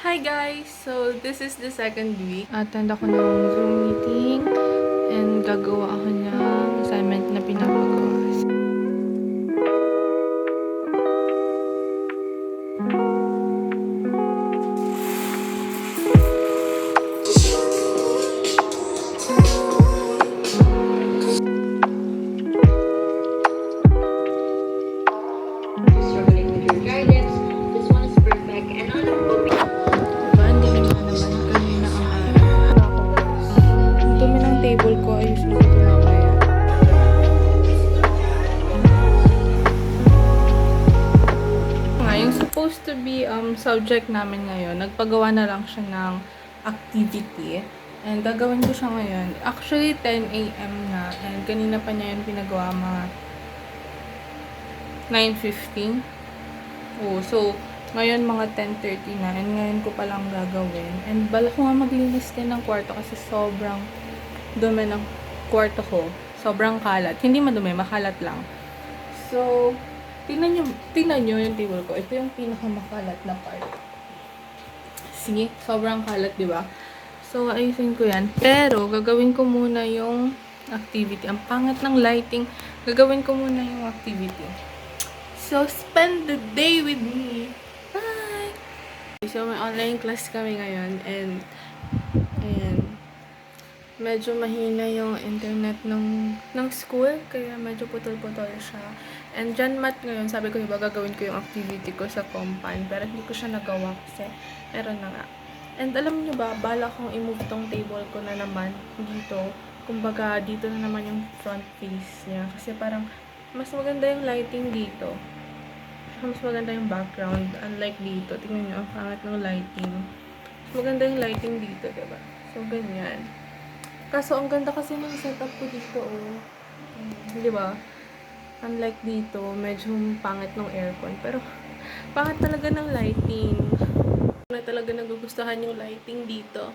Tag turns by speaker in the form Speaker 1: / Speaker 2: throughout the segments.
Speaker 1: Hi guys! So, this is the second week. Attend ako ng Zoom meeting and gagawa ako ng assignment na pinapagawa.
Speaker 2: Struggling with your guidance, this one is perfect and on a
Speaker 1: Diba? Hindi naman kanina ang araw. Ang dumi ng table ko. Ayusin ko ito mamaya. Yung supposed to be subject namin ngayon, nagpagawa na lang siya ng activity. And gagawin ko siya ngayon. Actually, 10 a.m. na. And kanina pa niya yun pinagawa mga 9:15. Oh, so, ngayon mga 10:30 na. And ngayon ko palang gagawin. And bala ko nga maglinis din ng kwarto kasi sobrang dumi ng kwarto ko. Sobrang kalat. Hindi madumi, makalat lang. So, tingnan nyo yung table ko. Ito yung pinakamakalat na part. See? Sobrang kalat, di ba? So, ayusin ko yan. Pero, gagawin ko muna yung activity. Ang pangat ng lighting. Gagawin ko muna yung activity. So, spend the day with me. Bye! So, may online class kami ngayon. And, ayan. Medyo mahina yung internet ng school. Kaya medyo putol-putol siya. And dyan mat ngayon, sabi ko diba gagawin ko yung activity ko sa compound. Pero hindi ko siya nagawa kasi meron na nga. And alam nyo ba, bala kong i-move tong table ko na naman dito. Kumbaga, dito na naman yung front face niya. Kasi parang mas maganda yung lighting dito. Mas maganda yung background. Unlike dito. Tingnan nyo, ang pangat ng lighting. Mas maganda yung lighting dito, diba? So, ganyan. Kaso, ang ganda kasi ng setup ko dito, oh. Diba? Unlike dito, medyo pangit ng aircon. Pero, pangit talaga ng lighting. Na talaga nagugustuhan yung lighting dito.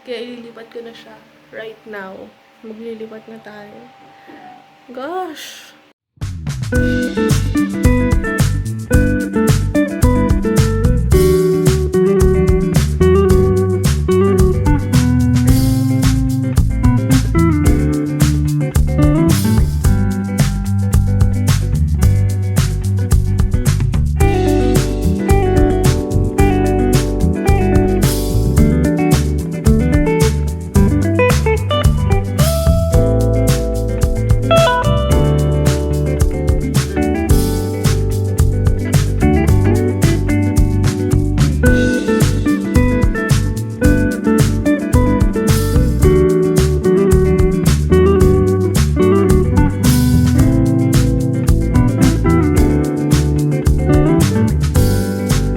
Speaker 1: Kaya ililipat ko na siya right now. Maglilipat na tayo. Gosh!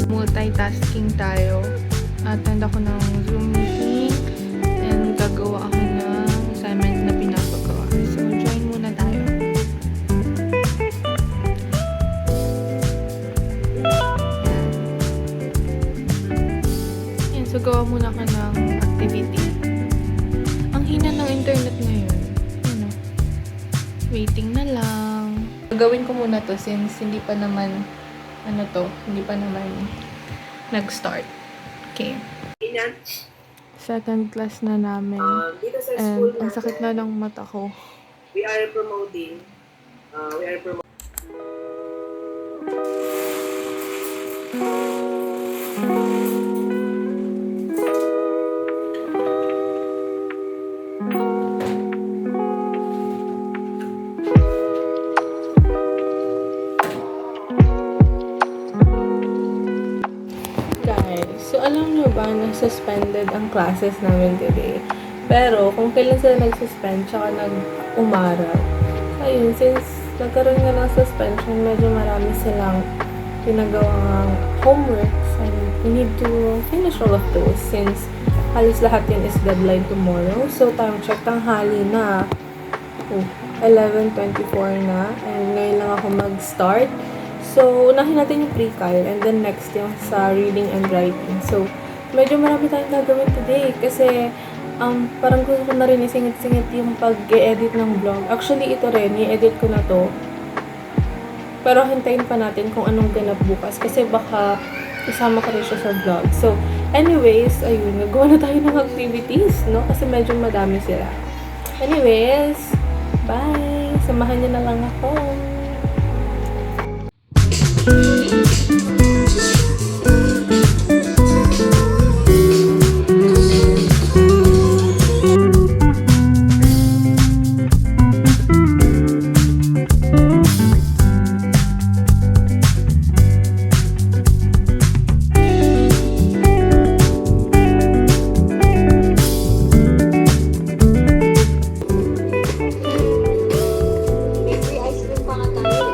Speaker 1: Multitasking tayo. Attend ako ng Zoom meeting and gagawa ako ng assignment na pinapagawa. So, join muna tayo. Yan, so gawa muna ako ng activity. Ang hina ng internet ngayon. Ano? Waiting na lang. Gagawin ko muna to since hindi pa naman hindi pa naman nag-start. Okay. Second class na namin.
Speaker 3: Dito sa
Speaker 1: And
Speaker 3: school
Speaker 1: ang sakit na ng mata ko.
Speaker 3: we are promoting.
Speaker 1: Guys, so alam nyo ba na suspended ang classes namin today? Pero kung kailan sila nag-suspend tsaka nag-umaral, ayun, since nagkaroon nga ng suspension, medyo marami silang pinagawang homeworks and we need to finish all of those since halos lahat yun is deadline tomorrow. So, time check, tanghali na. 11:24 na and ngayon lang ako mag-start. So, unahin natin yung pre-cal and then next yung sa reading and writing. So, medyo marami tayong gagawin today kasi parang gusto ko na rin isingit-singit yung pag-edit ng vlog. Actually, ito rin, i-edit ko na to. Pero hintayin pa natin kung anong ganap bukas kasi baka Isama ko rin siya sa vlog. So, anyways, ayun, nagawa na tayo ng activities, no? Kasi medyo madami sila. Anyways, bye! Samahan niyo na lang ako.
Speaker 2: May free ice cream pa nga tayo.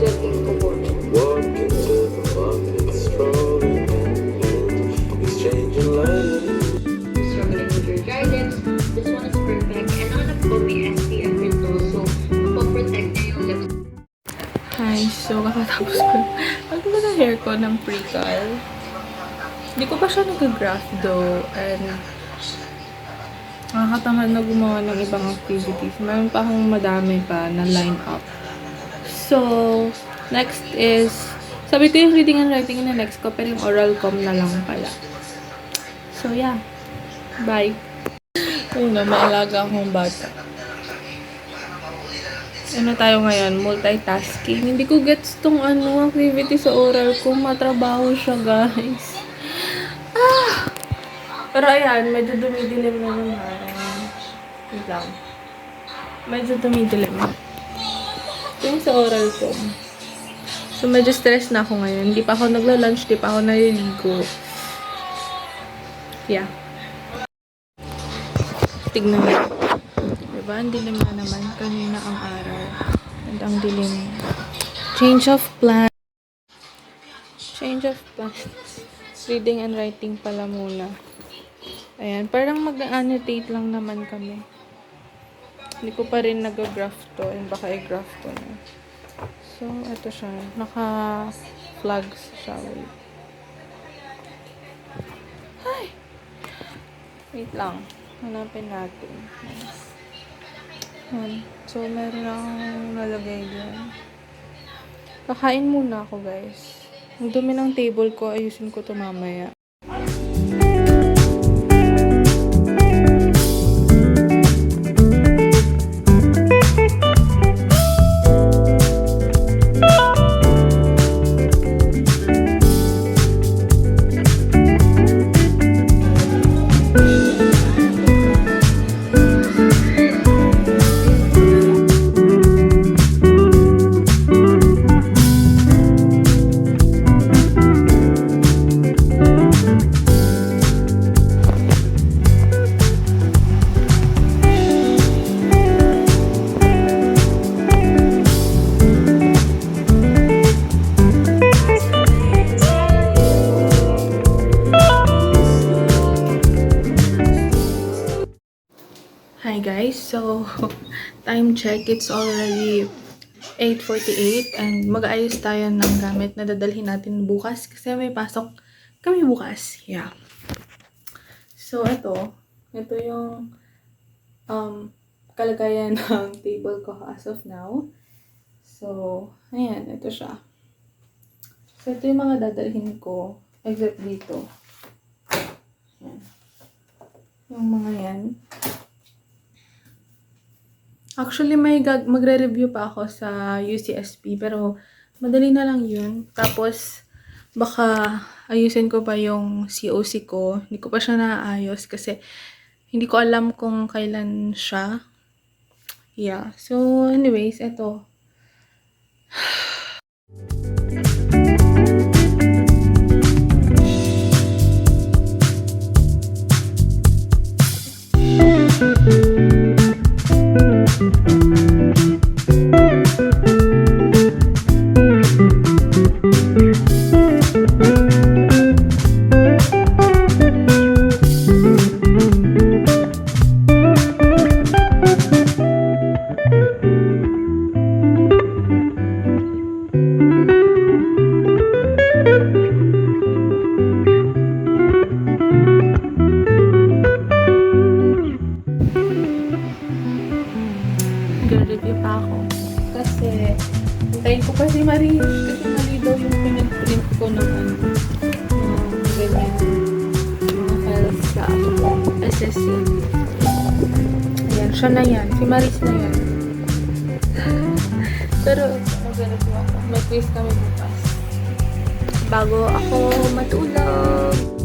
Speaker 2: Joking ko po.
Speaker 4: Walk into the market, strolling in, exchanging language.
Speaker 2: Struggling with your dryness, this one is perfect. And on a po, may SPF ito. So, mapoprotect niya yung lips.
Speaker 1: Hi, so kakatapos ko. Ano ba na hair ko ng pre-cal? Hindi ko pa siya nag-graft though. And nakakatamad na gumawa ng ibang activities. Meron pa akong madami pa na line up. So, next is, sabi ko yung reading and writing na next ko, pero yung oral com na lang pala. So, yeah. Bye. Ayun na, maalaga akong bata. Ano tayo ngayon? Multitasking. Hindi ko gets tong activity sa oral ko. Matrabaho siya, guys. Pero ayan, medyo dumidilim na naman. Wait lang. Medyo dumidilim. Ito yung sa oral ko. So, medyo stress na ako ngayon. Hindi pa ako nagla-lunch, hindi pa ako naliligo. Yeah. Tignan mo. Diba? Ang dilim na naman. Kanina ang araw. And ang dilim. Change of plan. Change of plans. Reading and writing pala muna. Ayan. Parang mag-annotate lang naman kami. Hindi ko pa rin nag-graph to. And baka i-graph ko na. So, ito siya. Naka-flags siya. Wait. Ay! Wait lang. Hanapin natin. Ayan. So, meron akong nalagay dyan. Kakain muna ako, guys. Ang dumi ng table ko. Ayusin ko to mamaya. Hi guys, so time check, it's already 8:48 and mag-aayos tayo ng gamit na dadalhin natin bukas kasi may pasok kami bukas. Yeah. So ito yung kalagayan ng table ko as of now. So, ayan, ito siya. So ito yung mga dadalhin ko except dito. Ayan. Yung mga yan. Actually, magre-review pa ako sa UCSP, pero madali na lang yun. Tapos, baka ayusin ko pa yung COC ko. Hindi ko pa siya naayos kasi hindi ko alam kung kailan siya. Yeah. So, anyways, eto. Sissy. Ayan, siya na yan. Si Maris na yan. Pero, mag-review ako. May quiz kami bukas. Bago ako matulog.